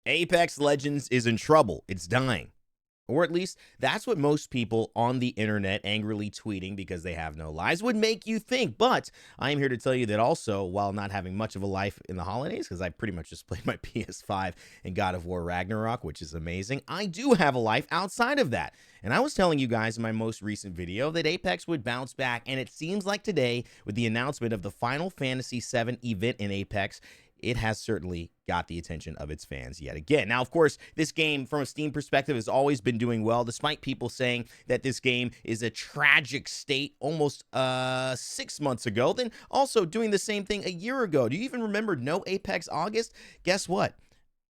Apex Legends is in trouble. It's dying. Or at least that's what most people on the internet angrily tweeting because they have no lives would make you think. But I am here to tell you that also, while not having much of a life in the holidays, because I pretty much just played my PS5 and God of War Ragnarok, which is amazing, I do have a life outside of that. And I was telling you guys in my most recent video that Apex would bounce back, and it seems like today, with the announcement of the Final Fantasy VII event in Apex, it has certainly got the attention of its fans yet again. Now, of course, this game, from a Steam perspective, has always been doing well, despite people saying that this game is a tragic state almost 6 months ago, then also doing the same thing a year ago. Do you even remember no Apex August? Guess what?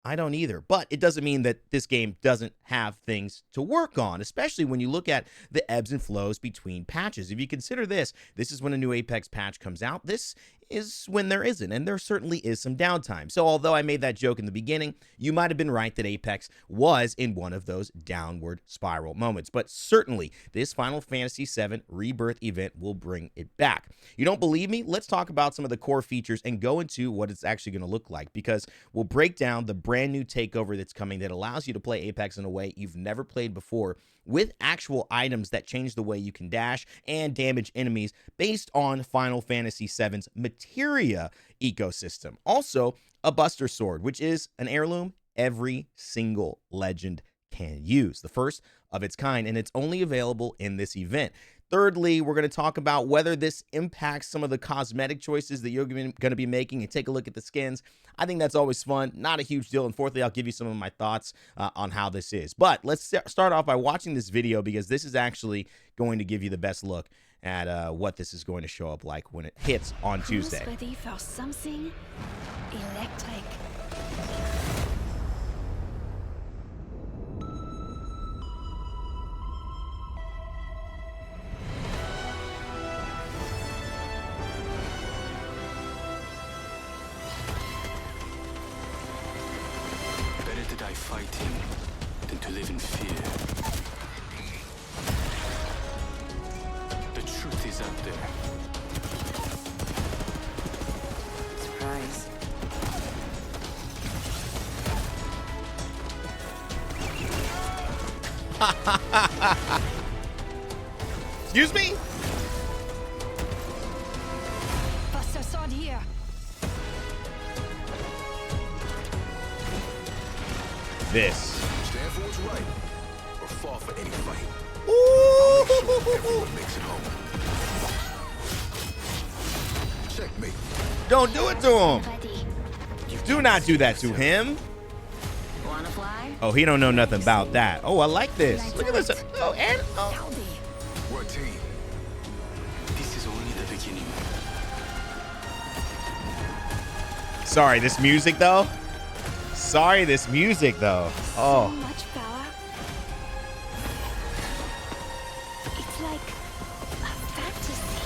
I don't either, but it doesn't mean that this game doesn't have things to work on, especially when you look at the ebbs and flows between patches. If you consider this is when a new Apex patch comes out. This is when there isn't, and there certainly is some downtime. So although I made that joke in the beginning, you might have been right that Apex was in one of those downward spiral moments. But certainly, this Final Fantasy VII Rebirth event will bring it back. You don't believe me? Let's talk about some of the core features and go into what it's actually going to look like, because we'll break down the brand new takeover that's coming that allows you to play Apex in a way you've never played before, with actual items that change the way you can dash and damage enemies based on Final Fantasy VII's Materia ecosystem. Also, a Buster Sword, which is an heirloom every single legend can use. The first of its kind, and it's only available in this event. Thirdly, we're going to talk about whether this impacts some of the cosmetic choices that you're going to be making and take a look at the skins. I think that's always fun, not a huge deal. And fourthly, I'll give you some of my thoughts on how this is. But let's start off by watching this video, because this is actually going to give you the best look at what this is going to show up like when it hits on Tuesday. Who's ready for something electric? Better to die fighting than to live in fear. The truth is out there. Surprise. Excuse me? Buster Sword here. This. Stand for what's right, or fall for any fight. Everyone makes it home. Checkmate. Don't do it to him. Ready. Do not do that to him. Wanna fly? Oh, he don't know nothing about that. Oh, I like this. Look at this. Oh, and oh. Howdy. What team? This is only the beginning. Sorry, this music though. Sorry, this music though. So Oh, much power. It's like a fantasy.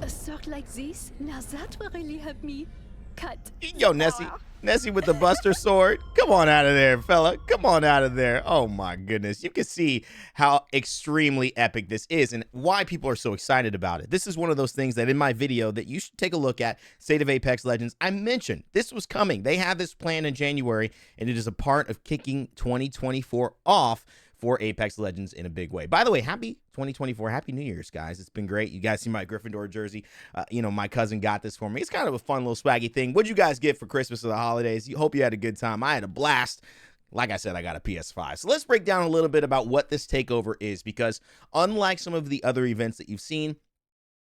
A sword like this? Now that will really help me cut. yo, Nessie. Nessie with the Buster Sword. Come on out of there, fella. Come on out of there. Oh my goodness. You can see how extremely epic this is and why people are so excited about it. This is one of those things that in my video that you should take a look at, State of Apex Legends, I mentioned this was coming. They have this plan in January, and it is a part of kicking 2024 off for Apex Legends in a big way. By the way, happy 2024. Happy New Year's, guys. It's been great. You guys see my Gryffindor jersey. My cousin got this for me. It's kind of a fun little swaggy thing. What'd you guys get for Christmas or the holidays? You hope you had a good time. I had a blast. Like I said, I got a PS5. So let's break down a little bit about what this takeover is, because unlike some of the other events that you've seen,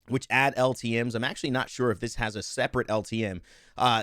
which add LTMs, I'm actually not sure if this has a separate LTM.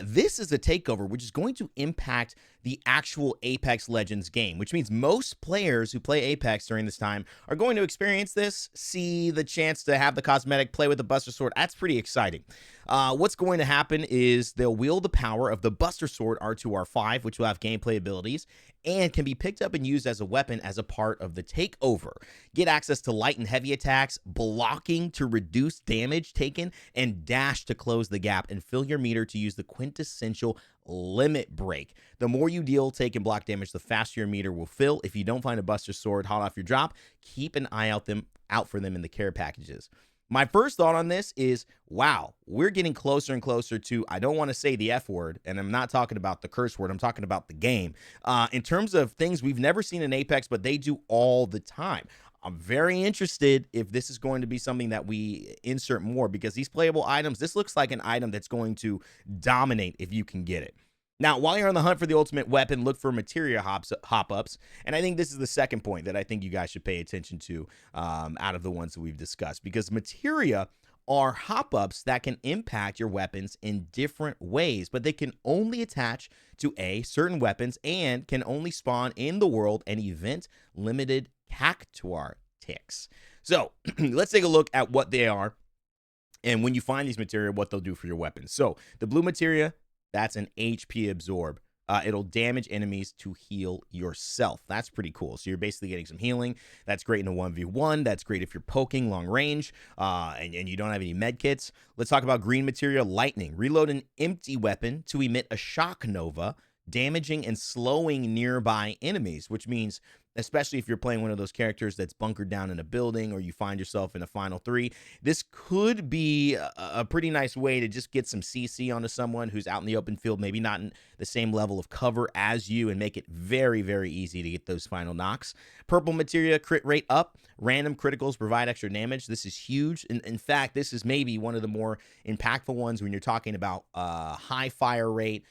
This is a takeover which is going to impact the actual Apex Legends game, which means most players who play Apex during this time are going to experience this, see the chance to have the cosmetic, play with the Buster Sword. That's pretty exciting. What's going to happen is they'll wield the power of the Buster Sword R2R5, which will have gameplay abilities and can be picked up and used as a weapon as a part of the takeover. Get access to light and heavy attacks, blocking to reduce damage taken, and dash to close the gap and fill your meter to use the quintessential limit break. The more you deal, take, and block damage, the faster your meter will fill. If you don't find a Buster Sword hot off your drop, keep an eye out for them in the care packages. My first thought on this is, wow, we're getting closer and closer to, I don't want to say the F word, and I'm not talking about the curse word, I'm talking about the game. In terms of things we've never seen in Apex, but they do all the time. I'm very interested if this is going to be something that we insert more, because these playable items, this looks like an item that's going to dominate if you can get it. Now, while you're on the hunt for the ultimate weapon, look for Materia Hop-Ups. And I think this is the second point that I think you guys should pay attention to out of the ones that we've discussed, because Materia are hop-ups that can impact your weapons in different ways, but they can only attach to certain weapons and can only spawn in the world and event limited cactuar ticks. So let's take a look at what they are, and when you find these materia, what they'll do for your weapons. So the blue materia, that's an HP absorb. It'll damage enemies to heal yourself. That's pretty cool. So you're basically getting some healing. That's great in a 1v1. That's great if you're poking long range and you don't have any med kits. Let's talk about green materia, lightning. Reload an empty weapon to emit a shock nova, damaging and slowing nearby enemies, which means, especially if you're playing one of those characters that's bunkered down in a building, or you find yourself in a final 3, this could be a pretty nice way to just get some CC onto someone who's out in the open field, maybe not in the same level of cover as you, and make it very, very easy to get those final knocks. Purple materia, crit rate up. Random criticals provide extra damage. This is huge. In fact, this is maybe one of the more impactful ones when you're talking about high fire rate,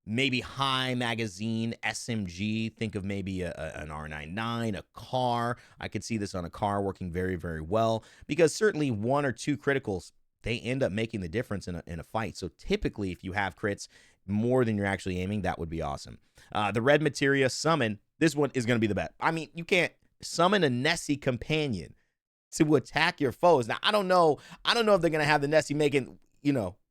maybe high magazine SMG. Think of maybe an R99, a car. I could see this on a car working very, very well, because certainly 1 or 2 criticals, they end up making the difference in a fight. So typically, if you have crits more than you're actually aiming, that would be awesome. The red materia summon, this one is going to be the best. I mean, you can't summon a Nessie companion to attack your foes. Now, I don't know if they're going to have the Nessie making,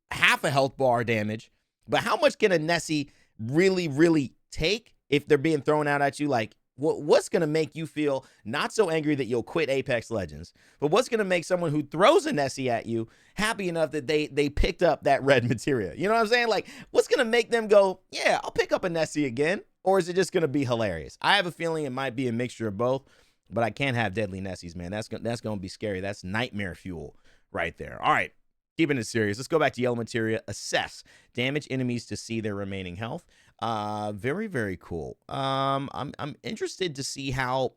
half a health bar damage. But how much can a Nessie really, really take if they're being thrown out at you? Like, what's going to make you feel not so angry that you'll quit Apex Legends, but what's going to make someone who throws a Nessie at you happy enough that they picked up that red materia? You know what I'm saying? Like, what's going to make them go, yeah, I'll pick up a Nessie again? Or is it just going to be hilarious? I have a feeling it might be a mixture of both, but I can't have deadly Nessies, man. That's going to be scary. That's nightmare fuel right there. All right. Keeping it serious, let's go back to yellow materia. Assess. Damage enemies to see their remaining health. Very, very cool. I'm interested to see how,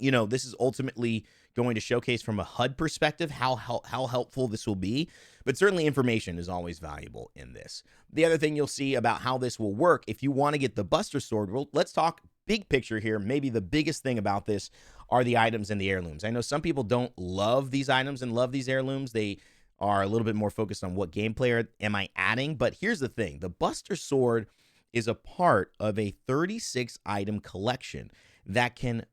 this is ultimately going to showcase from a HUD perspective how helpful this will be. But certainly information is always valuable in this. The other thing you'll see about how this will work, if you want to get the Buster Sword, well, let's talk big picture here. Maybe the biggest thing about this are the items and the heirlooms. I know some people don't love these items and love these heirlooms. They are a little bit more focused on what gameplay am I adding. But here's the thing. The Buster Sword is a part of a 36 item collection that can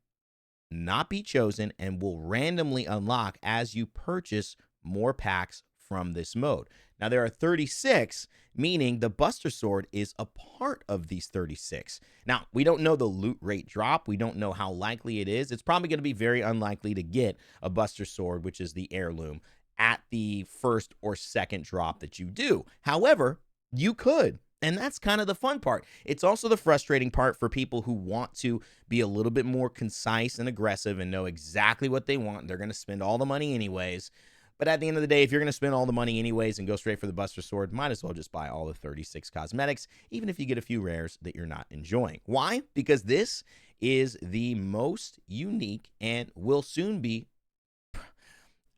not be chosen and will randomly unlock as you purchase more packs from this mode. Now, there are 36, meaning the Buster Sword is a part of these 36. Now, we don't know the loot rate drop. We don't know how likely it is. It's probably going to be very unlikely to get a Buster Sword, which is the heirloom, at the first or second drop that you do. However, you could. And that's kind of the fun part. It's also the frustrating part for people who want to be a little bit more concise and aggressive and know exactly what they want. They're going to spend all the money anyways. But at the end of the day, if you're going to spend all the money anyways and go straight for the Buster Sword, might as well just buy all the 36 cosmetics, even if you get a few rares that you're not enjoying. Why? Because this is the most unique and will soon be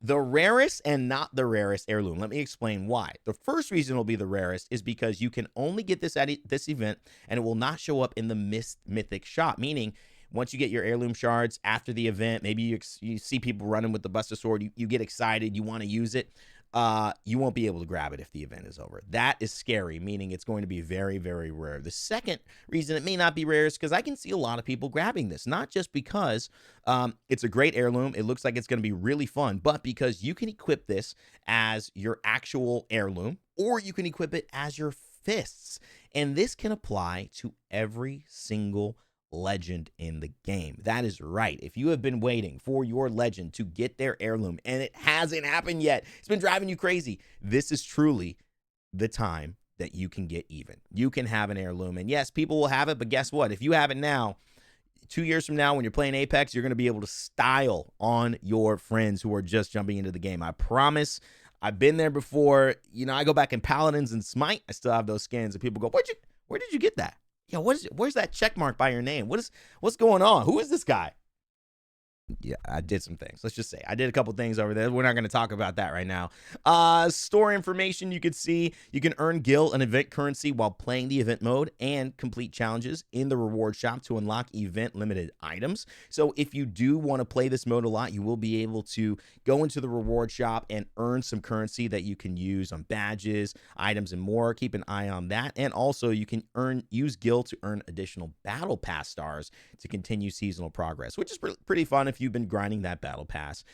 the rarest and not the rarest heirloom. Let me explain why. The first reason it'll be the rarest is because you can only get this at this event, and it will not show up in the Mythic shop, meaning once you get your heirloom shards after the event, maybe you see people running with the Buster Sword, you get excited, you want to use it, you won't be able to grab it if the event is over. That is scary, meaning it's going to be very, very rare. The second reason it may not be rare is because I can see a lot of people grabbing this, not just because it's a great heirloom, it looks like it's going to be really fun, but because you can equip this as your actual heirloom, or you can equip it as your fists. And this can apply to every single legend in the game. That is right. If you have been waiting for your legend to get their heirloom and it hasn't happened yet, it's been driving you crazy, this is truly the time that you can get even. You can have an heirloom, and yes, people will have it, but guess what? If you have it now, 2 years from now, when you're playing Apex, you're going to be able to style on your friends who are just jumping into the game. I promise. I've been there before. You know, I go back in Paladins and Smite. I still have those skins, and people go, where did you get that? Yeah, where's that check mark by your name? What's going on? Who is this guy? Yeah, I did some things. Let's just say I did a couple things over there. We're not going to talk about that right now. Store information. You could see you can earn gil and event currency while playing the event mode and complete challenges in the reward shop to unlock event limited items. So if you do want to play this mode a lot, you will be able to go into the reward shop and earn some currency that you can use on badges, items, and more. Keep an eye on that. And also you can use gil to earn additional battle pass stars to continue seasonal progress, which is pretty fun if you've been grinding that battle pass.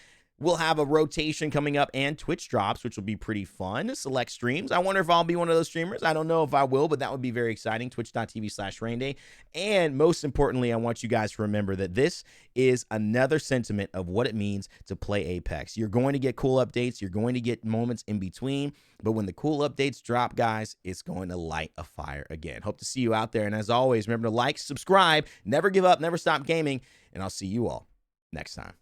We'll have a rotation coming up and Twitch drops, which will be pretty fun. Select streams. I wonder if I'll be one of those streamers. I don't know if I will, but that would be very exciting. Twitch.tv/Raynday. And most importantly, I want you guys to remember that this is another sentiment of what it means to play Apex. You're going to get cool updates. You're going to get moments in between. But when the cool updates drop, guys, it's going to light a fire again. Hope to see you out there. And as always, remember to like, subscribe, never give up, never stop gaming. And I'll see you all next time.